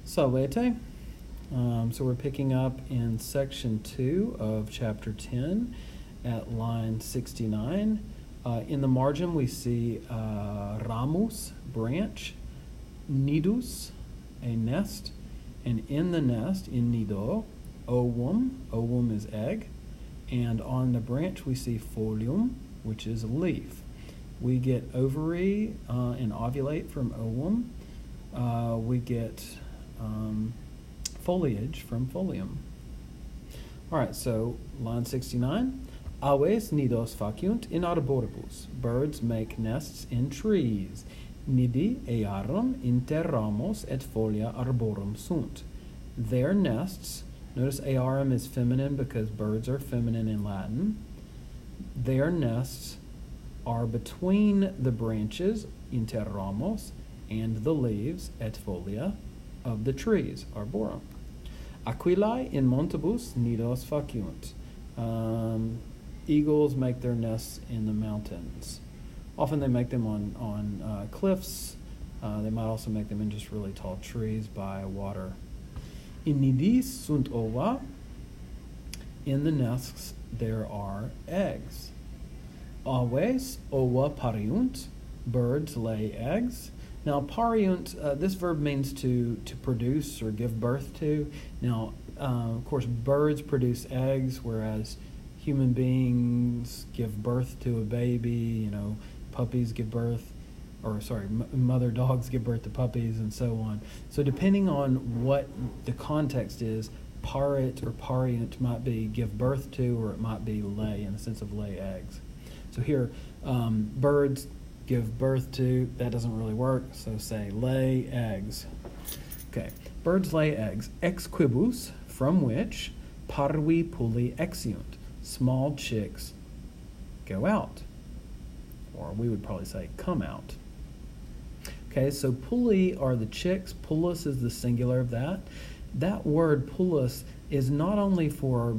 Salvete. So we're picking up in section 2 of chapter 10 at line 69. In the margin we see ramus, branch, nidus, a nest, and in the nest, in nido, ovum is egg, and on the branch we see folium, which is a leaf. We get ovary and ovulate from ovum. We get foliage from folium. All right, so line 69. Aves nidos faciunt in arboribus. Birds make nests in trees. Nidi earum inter ramos et folia arborum sunt. Their nests, notice earum is feminine because birds are feminine in Latin. Their nests are between the branches, inter ramos, and the leaves, et folia, of the trees, arborum. Aquilae in montibus nidos faciunt. Eagles make their nests in the mountains. Often they make them on cliffs. They might also make them in just really tall trees by water. In nidis sunt ova. In the nests there are eggs. Aves ova pariunt. Birds lay eggs. Now, pariunt, this verb means to produce or give birth to. Now, of course, birds produce eggs, whereas human beings give birth to a baby. Puppies give birth, mother dogs give birth to puppies, and so on. So depending on what the context is, parit or pariunt might be give birth to, or it might be lay, in the sense of lay eggs. So here, birds give birth to, that doesn't really work, so say lay eggs. Okay, birds lay eggs. Ex quibus, from which, parvi pulli exiunt, small chicks go out. Or we would probably say come out. Okay, so pulli are the chicks, pullus is the singular of that. That word pullus is not only for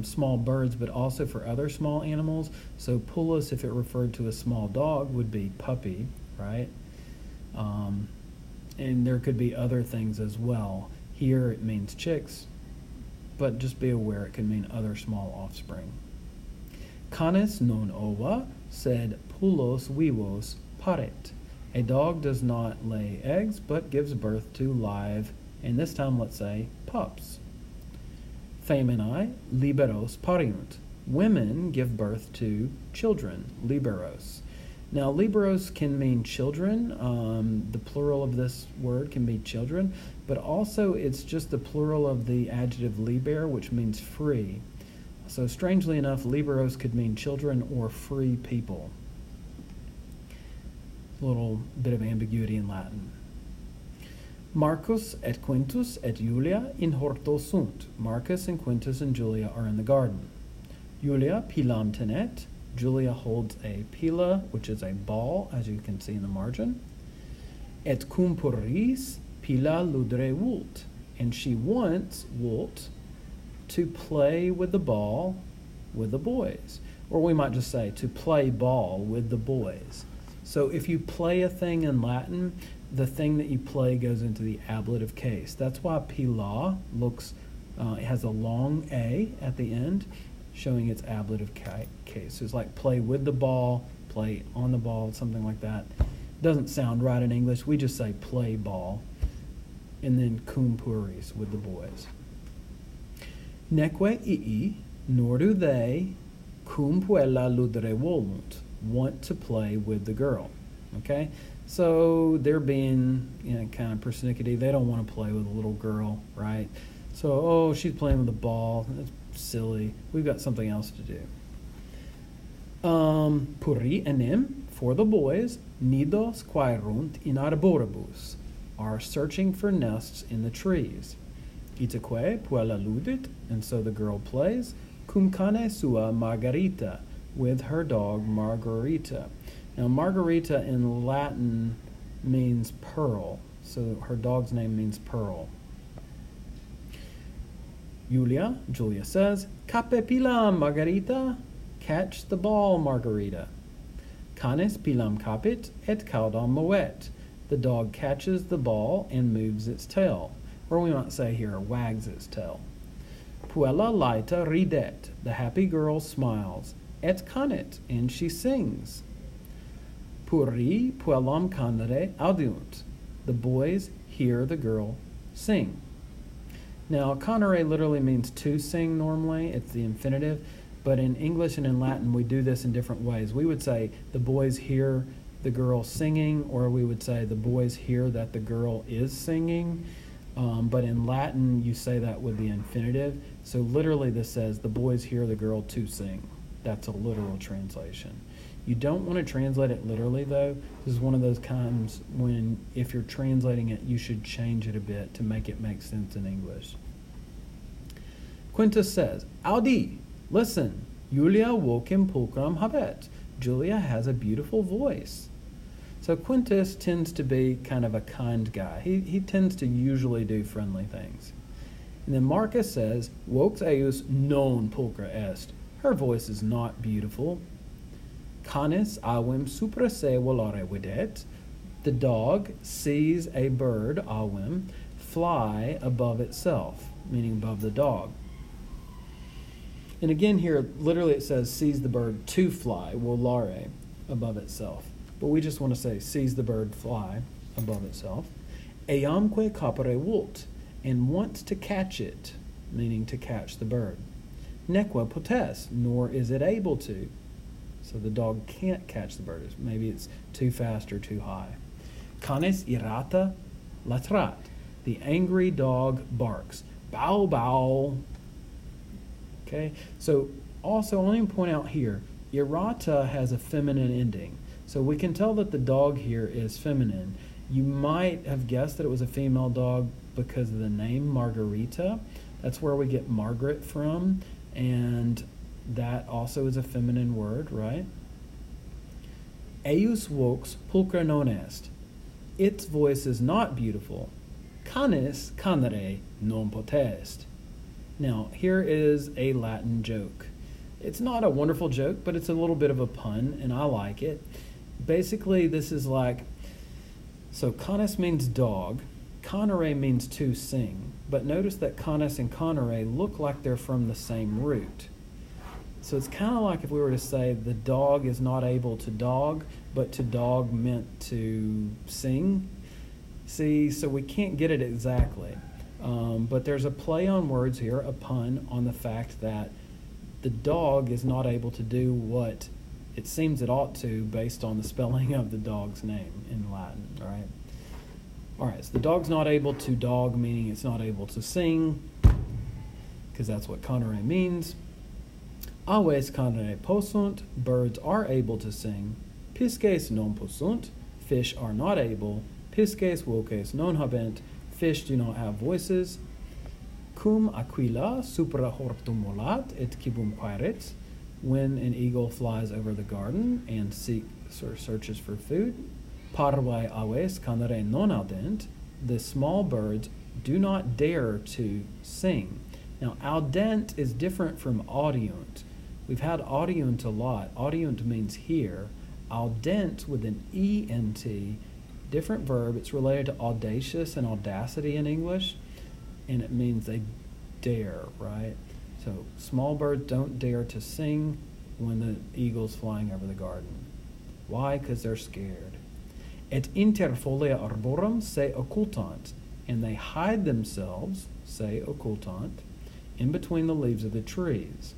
small birds, but also for other small animals. So pullus, if it referred to a small dog, would be puppy, right? And there could be other things as well. Here it means chicks, but just be aware it can mean other small offspring. Canis non ova, sed pullos vivos paret. A dog does not lay eggs, but gives birth to live, and this time let's say pups. Feminae liberos pariunt. Women give birth to children, liberos. Now, liberos can mean children. The plural of this word can be children, but also it's just the plural of the adjective liber, which means free. So strangely enough, liberos could mean children or free people. A little bit of ambiguity in Latin. Marcus et Quintus et Julia in horto sunt. Marcus and Quintus and Julia are in the garden. Julia pilam tenet. Julia holds a pila, which is a ball, as you can see in the margin. Et cum purris pila ludre vult. And she wants, vult, to play with the ball with the boys. Or we might just say to play ball with the boys. So if you play a thing in Latin, the thing that you play goes into the ablative case. That's why pila looks, it has a long A at the end, showing its ablative case. So it's like play with the ball, play on the ball, something like that. Doesn't sound right in English. We just say play ball. And then cum puris, with the boys. Neque ii, nor do they, cum puella ludere volunt, want to play with the girl. Okay? So they're being kind of persnickety. They don't want to play with a little girl, right? So, she's playing with the ball. That's silly. We've got something else to do. Puri enim, for the boys, nidos quaerunt in arboribus, are searching for nests in the trees. Itaque puella ludit, and so the girl plays, cum cane sua Margarita, with her dog Margarita. Now, Margarita in Latin means pearl, so her dog's name means pearl. Julia says, Cape pilam, Margarita, catch the ball, Margarita. Canis pilam capit et caudam movet. The dog catches the ball and moves its tail. Or we might say here, wags its tail. Puella laita ridet, the happy girl smiles. Et canet, and she sings. Puri puellam canere audiunt, the boys hear the girl sing. Now, canere literally means to sing normally. It's the infinitive. But in English and in Latin, we do this in different ways. We would say the boys hear the girl singing, or we would say the boys hear that the girl is singing. But in Latin, you say that with the infinitive. So literally this says the boys hear the girl to sing. That's a literal translation. You don't want to translate it literally, though. This is one of those times when, if you're translating it, you should change it a bit to make it make sense in English. Quintus says, Audi, listen, Julia vocem pulchram habet. Julia has a beautiful voice. So Quintus tends to be kind of a kind guy. He tends to usually do friendly things. And then Marcus says, Vox eius non pulchra est. Her voice is not beautiful. Canis avem supra se volare videt. The dog sees a bird, avem, fly above itself, meaning above the dog. And again here, literally it says sees the bird to fly, volare, above itself. But we just want to say sees the bird fly above itself. Eamque capere vult, and wants to catch it, meaning to catch the bird. Neque potes, nor is it able to. So the dog can't catch the bird. Maybe it's too fast or too high. Canis irata latrat. The angry dog barks. Bow, bow. Okay, so also let me point out here, irata has a feminine ending. So we can tell that the dog here is feminine. You might have guessed that it was a female dog because of the name Margarita. That's where we get Margaret from, and that also is a feminine word, right? Eius vox pulchra non est. Its voice is not beautiful. Canis canere non potest. Now, here is a Latin joke. It's not a wonderful joke, but it's a little bit of a pun, and I like it. Basically, this is like, so canis means dog, canere means to sing, but notice that canis and canere look like they're from the same root. So it's kind of like if we were to say the dog is not able to dog, but to dog meant to sing. See, so we can't get it exactly. But there's a play on words here, a pun on the fact that the dog is not able to do what it seems it ought to based on the spelling of the dog's name in Latin, right? All right, so the dog's not able to dog, meaning it's not able to sing, because that's what canere means. Aves canere possunt, birds are able to sing. Pisces non possunt, fish are not able. Pisces voces non habent, fish do not have voices. Cum aquila supra hortum volat et cibum quaerit, when an eagle flies over the garden and searches for food. Parvae aves canere non audent, the small birds do not dare to sing. Now, audent is different from audiunt. We've had audiunt a lot. Audiunt means hear. Audent with an E-N-T, different verb. It's related to audacious and audacity in English, and it means they dare, right? So small birds don't dare to sing when the eagle's flying over the garden. Why? Because they're scared. Et inter folia arborum se occultant, and they hide themselves, se occultant, in between the leaves of the trees.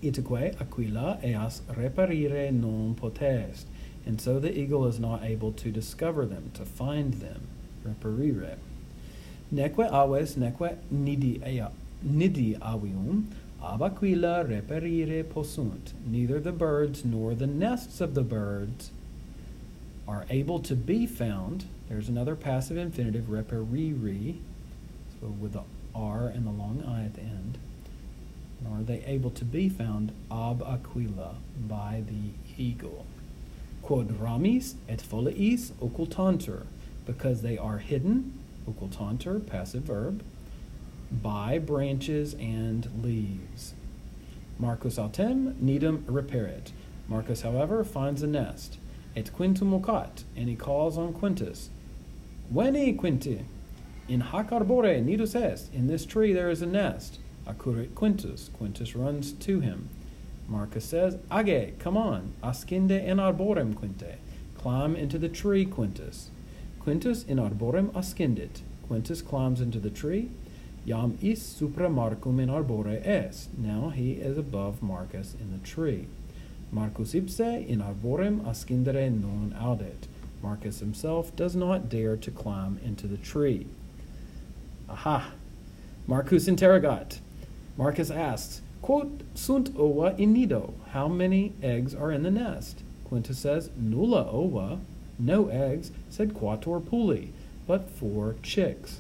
Itaque aquila eas reperire non potest, and so the eagle is not able to discover them, to find them. Reperire. Neque aves neque nidi avium, ab aquila reperire possunt. Neither the birds nor the nests of the birds are able to be found. There's another passive infinitive, reperire, so with the R and the long I at the end. Nor are they able to be found ab aquila, by the eagle. Quod ramis et foliis occultantur, because they are hidden, occultantur, passive verb, by branches and leaves. Marcus autem nidum reperit. Marcus, however, finds a nest. Et quintum vocat, and he calls on Quintus. Veni, Quinti. In hac arbore nidus est. In this tree there is a nest. Accurrit Quintus. Quintus runs to him. Marcus says, Age, come on. Ascinde in arborem, Quinte. Climb into the tree, Quintus. Quintus in arborem ascendit. Quintus climbs into the tree. Jam is supra Marcum in arbore est. Now he is above Marcus in the tree. Marcus ipse in arborem ascendere non audet. Marcus himself does not dare to climb into the tree. Aha! Marcus interrogat. Marcus asks, Quot sunt ova in nido? How many eggs are in the nest? Quintus says, Nulla ova, no eggs, sed quattuor puli, but 4 chicks.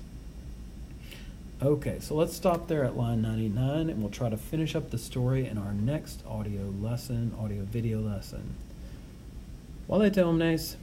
Okay, so let's stop there at line 99, and we'll try to finish up the story in our next audio video lesson. Valete omnes.